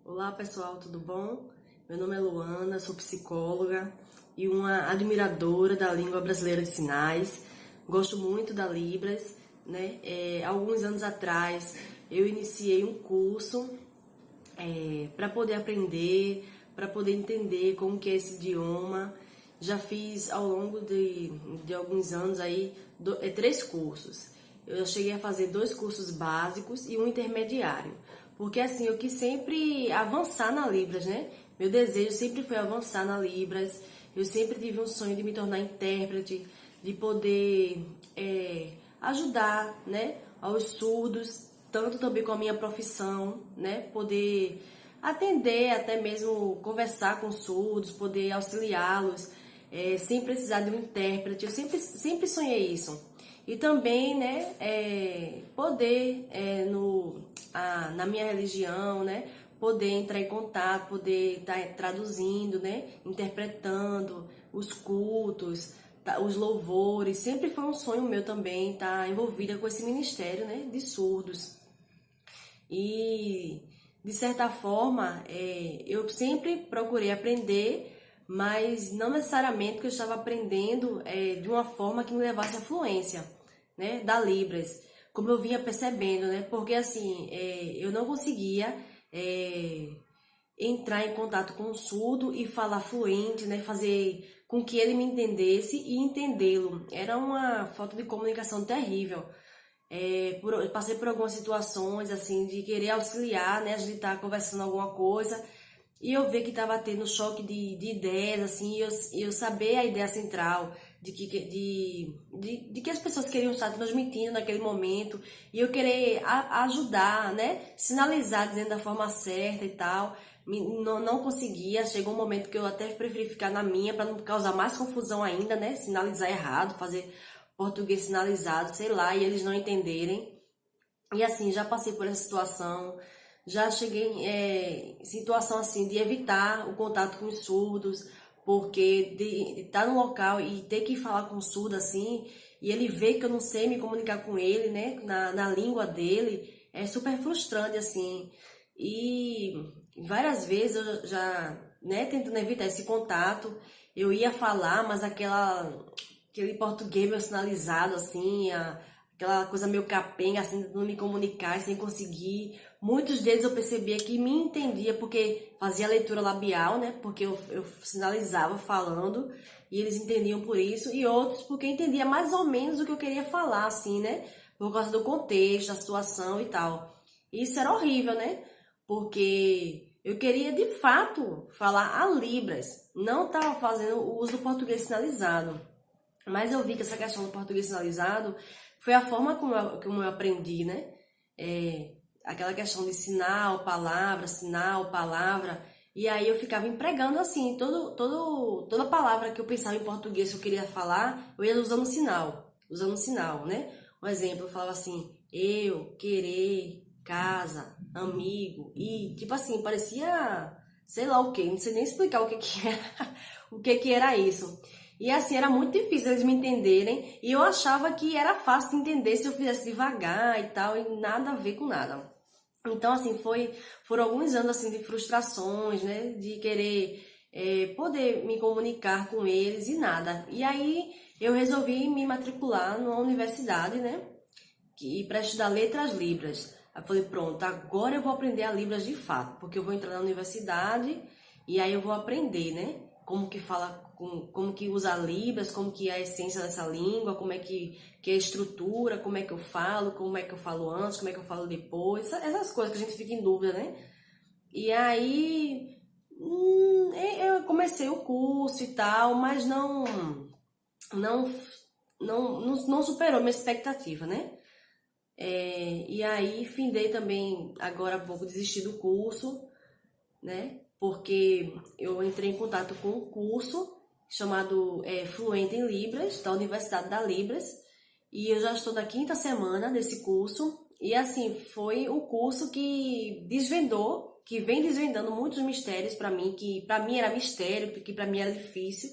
Olá pessoal, tudo bom? Meu nome é Luana, sou psicóloga e uma admiradora da língua brasileira de sinais. Gosto muito da Libras, né? Alguns anos atrás eu iniciei um curso para poder aprender, para poder entender como que é esse idioma. Já fiz ao longo de alguns anos aí 3 cursos. Eu já cheguei a fazer 2 cursos básicos e um intermediário. Porque assim, eu quis sempre avançar na Libras, né? Meu desejo sempre foi avançar na Libras. Eu sempre tive um sonho de me tornar intérprete, de poder ajudar, né, aos surdos, tanto também com a minha profissão, né? Poder atender, até mesmo conversar com surdos, poder auxiliá-los, sem precisar de um intérprete. Eu sempre sonhei isso. E também, né, poder, na minha religião, né, poder entrar em contato, poder estar traduzindo, né, interpretando os cultos, os louvores. Sempre foi um sonho meu também estar envolvida com esse ministério, né, de surdos. E, de certa forma, eu sempre procurei aprender, mas não necessariamente que eu estava aprendendo de uma forma que me levasse à fluência, né, da Libras, como eu vinha percebendo, né, porque assim, eu não conseguia entrar em contato com o surdo e falar fluente, né, fazer com que ele me entendesse e entendê-lo. Era uma falta de comunicação terrível. Eu passei por algumas situações, assim, de querer auxiliar, né, a gente tá conversando alguma coisa, e eu ver que estava tendo choque de ideias, assim, e eu saber a ideia central de que as pessoas queriam estar transmitindo naquele momento, e eu querer ajudar, né, sinalizar, dizendo da forma certa e tal. Não conseguia, chegou um momento que eu até preferi ficar na minha, para não causar mais confusão ainda, né, sinalizar errado, fazer português sinalizado, sei lá, e eles não entenderem. E assim, já passei por essa situação, já cheguei em situação assim de evitar o contato com os surdos, porque de estar no local e ter que falar com o surdo assim, e ele vê que eu não sei me comunicar com ele, né, na língua dele, é super frustrante assim. E várias vezes eu já, né, tentando evitar esse contato, eu ia falar, mas aquele português meio sinalizado assim, aquela coisa meio capenga, assim, de não me comunicar sem conseguir. Muitos deles eu percebia que me entendia porque fazia leitura labial, né? Porque eu sinalizava falando e eles entendiam por isso. E outros porque entendia mais ou menos o que eu queria falar, assim, né? Por causa do contexto, da situação e tal. E isso era horrível, né? Porque eu queria de fato falar a Libras, não estava fazendo o uso do português sinalizado. Mas eu vi que essa questão do português sinalizado foi a forma como eu aprendi, né? Aquela questão de sinal, palavra. E aí eu ficava empregando assim, toda palavra que eu pensava em português que eu queria falar, eu ia usando um sinal, né? Um exemplo, eu falava assim, eu, querer, casa, amigo, e tipo assim, parecia, sei lá o que, não sei nem explicar o que que era, o que que era isso. E assim, era muito difícil eles me entenderem, e eu achava que era fácil de entender se eu fizesse devagar e tal, e nada a ver com nada. Então, assim, foram alguns anos assim de frustrações, né, de querer poder me comunicar com eles e nada. E aí eu resolvi me matricular numa universidade, né, para estudar letras libras. Aí eu falei, pronto, agora eu vou aprender a Libras de fato, porque eu vou entrar na universidade e aí eu vou aprender, né? Como que fala, como que usa Libras, como que é a essência dessa língua, como é que é a estrutura, como é que eu falo, como é que eu falo antes, como é que eu falo depois, essas coisas que a gente fica em dúvida, né? E aí eu comecei o curso e tal, mas não, não superou minha expectativa, né? E aí findei também, agora há pouco, desisti do curso, né? Porque eu entrei em contato com um curso chamado Fluente em Libras, da Universidade da Libras, e eu já estou na 5ª semana desse curso, e assim, foi o curso que desvendou, que vem desvendando muitos mistérios para mim, que para mim era mistério, que para mim era difícil,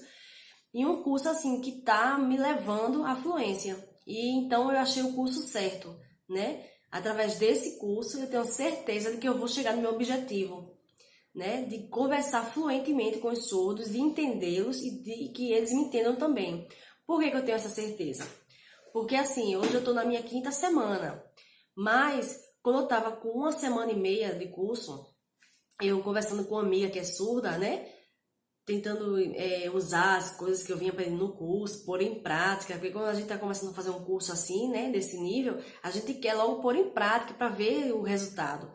e um curso assim que tá me levando à fluência. E então eu achei o curso certo, né? Através desse curso eu tenho certeza de que eu vou chegar no meu objetivo. né, de conversar fluentemente com os surdos, de entendê-los e de que eles me entendam também. Por que que eu tenho essa certeza? Porque assim, hoje eu tô na minha 5ª semana, mas quando eu tava com 1 semana e meia de curso, eu conversando com uma amiga que é surda, né, tentando usar as coisas que eu vinha aprendendo no curso, pôr em prática, porque quando a gente está começando a fazer um curso assim, né, desse nível, a gente quer logo pôr em prática para ver o resultado.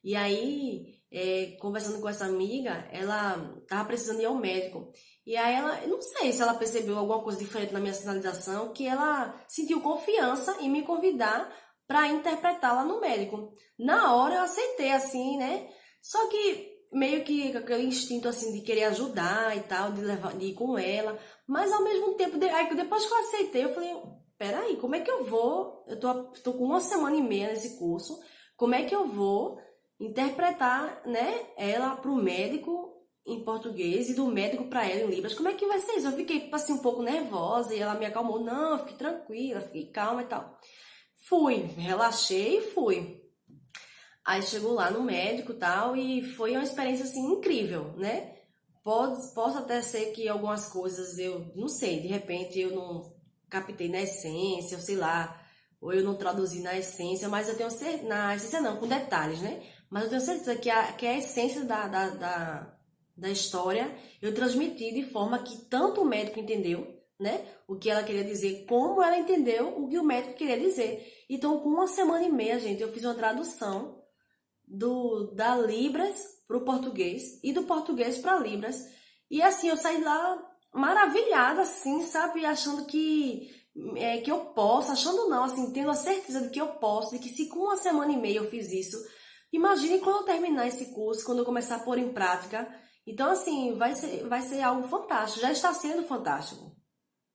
E aí, conversando com essa amiga, ela tava precisando ir ao médico. E aí ela, eu não sei se ela percebeu alguma coisa diferente na minha sinalização, que ela sentiu confiança em me convidar para interpretar lá no médico. Na hora eu aceitei assim, né? Só que meio que com aquele instinto assim de querer ajudar e tal, de levar, de ir com ela, mas ao mesmo tempo, aí depois que eu aceitei, eu falei, peraí, como é que eu vou? Eu tô com 1 semana e meia nesse curso, como é que eu vou interpretar, né, ela pro médico em português e do médico para ela em Libras? Como é que vai ser isso? Eu fiquei assim um pouco nervosa e ela me acalmou, não, fique tranquila, fique calma e tal. Fui, relaxei e fui. Aí chegou lá no médico e tal, e foi uma experiência assim incrível, né? Posso até ser que algumas coisas eu não sei, de repente eu não captei na essência, ou sei lá, ou eu não traduzi na essência, mas eu tenho certeza, na essência não, com detalhes, né? Mas eu tenho certeza que a essência da história eu transmiti de forma que tanto o médico entendeu, né? O que ela queria dizer, como ela entendeu o que o médico queria dizer. Então, com 1 semana e meia, gente, eu fiz uma tradução da Libras para o português e do português para Libras. E assim, eu saí lá maravilhada, assim, sabe? Achando que eu posso, achando não, assim, tendo a certeza de que eu posso, de que se com 1 semana e meia eu fiz isso, imagine quando eu terminar esse curso, quando eu começar a pôr em prática. Então, assim, vai ser algo fantástico, já está sendo fantástico,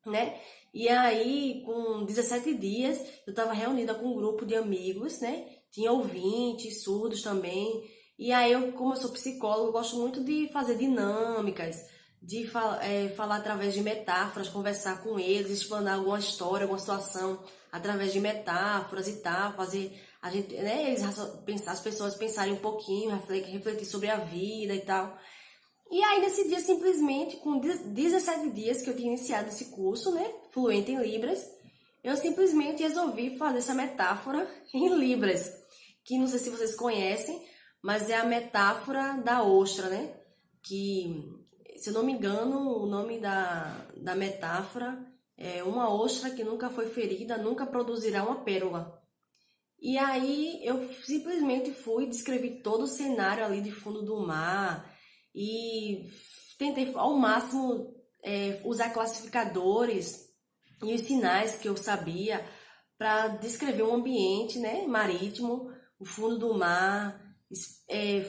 né? E aí, com 17 dias, eu estava reunida com um grupo de amigos, né? Tinha ouvintes, surdos também. E aí, como eu sou psicóloga, eu gosto muito de fazer dinâmicas, de falar através de metáforas, conversar com eles, explanar alguma história, alguma situação através de metáforas e tal, fazer a gente, né, as pessoas pensarem um pouquinho, refletir sobre a vida e tal. E aí, nesse dia, simplesmente, com 17 dias que eu tinha iniciado esse curso, né, fluente em Libras, eu simplesmente resolvi fazer essa metáfora em Libras, que não sei se vocês conhecem, mas é a metáfora da ostra, né? Que, se eu não me engano, o nome da metáfora é uma ostra que nunca foi ferida, nunca produzirá uma pérola. E aí eu simplesmente fui, descrevi todo o cenário ali de fundo do mar e tentei ao máximo usar classificadores e os sinais que eu sabia para descrever um ambiente, né, marítimo, o fundo do mar,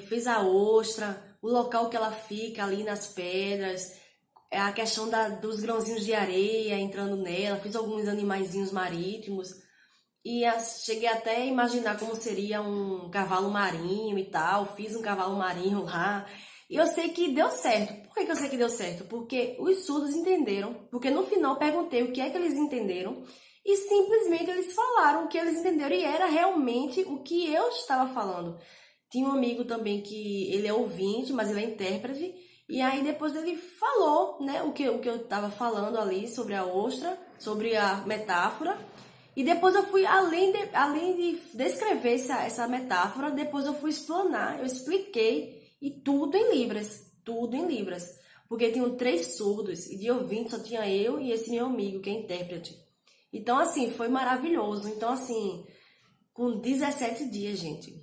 fiz a ostra, o local que ela fica ali nas pedras, a questão dos grãozinhos de areia entrando nela, fiz alguns animaizinhos marítimos. E cheguei até a imaginar como seria um cavalo marinho e tal. Fiz um cavalo marinho lá. E eu sei que deu certo. Por que eu sei que deu certo? Porque os surdos entenderam. Porque no final perguntei o que é que eles entenderam. E simplesmente eles falaram o que eles entenderam. E era realmente o que eu estava falando. Tinha um amigo também que ele é ouvinte, mas ele é intérprete. E aí depois ele falou, né, o que eu estava falando ali sobre a ostra, sobre a metáfora. E depois eu fui, além de descrever essa metáfora, depois eu fui explanar, eu expliquei, e tudo em Libras, tudo em Libras. Porque tinham 3 surdos, e de ouvinte só tinha eu e esse meu amigo, que é intérprete. Então, assim, foi maravilhoso. Então, assim, com 17 dias, gente,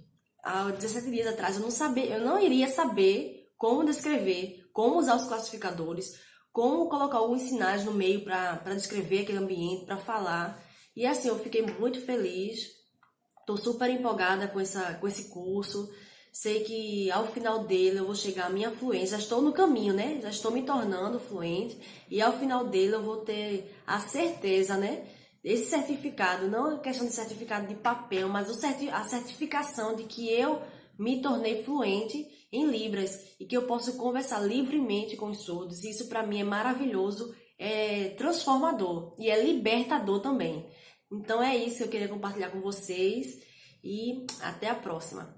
há 17 dias atrás, eu não iria saber como descrever, como usar os classificadores, como colocar alguns sinais no meio para descrever aquele ambiente, para falar. E assim, eu fiquei muito feliz, tô super empolgada com esse curso. Sei que ao final dele eu vou chegar à minha fluência, já estou no caminho, né? Já estou me tornando fluente e ao final dele eu vou ter a certeza, né? Esse certificado, não é questão de certificado de papel, mas a certificação de que eu me tornei fluente em Libras e que eu posso conversar livremente com os surdos. Isso para mim é maravilhoso, é transformador e é libertador também. Então é isso que eu queria compartilhar com vocês e até a próxima.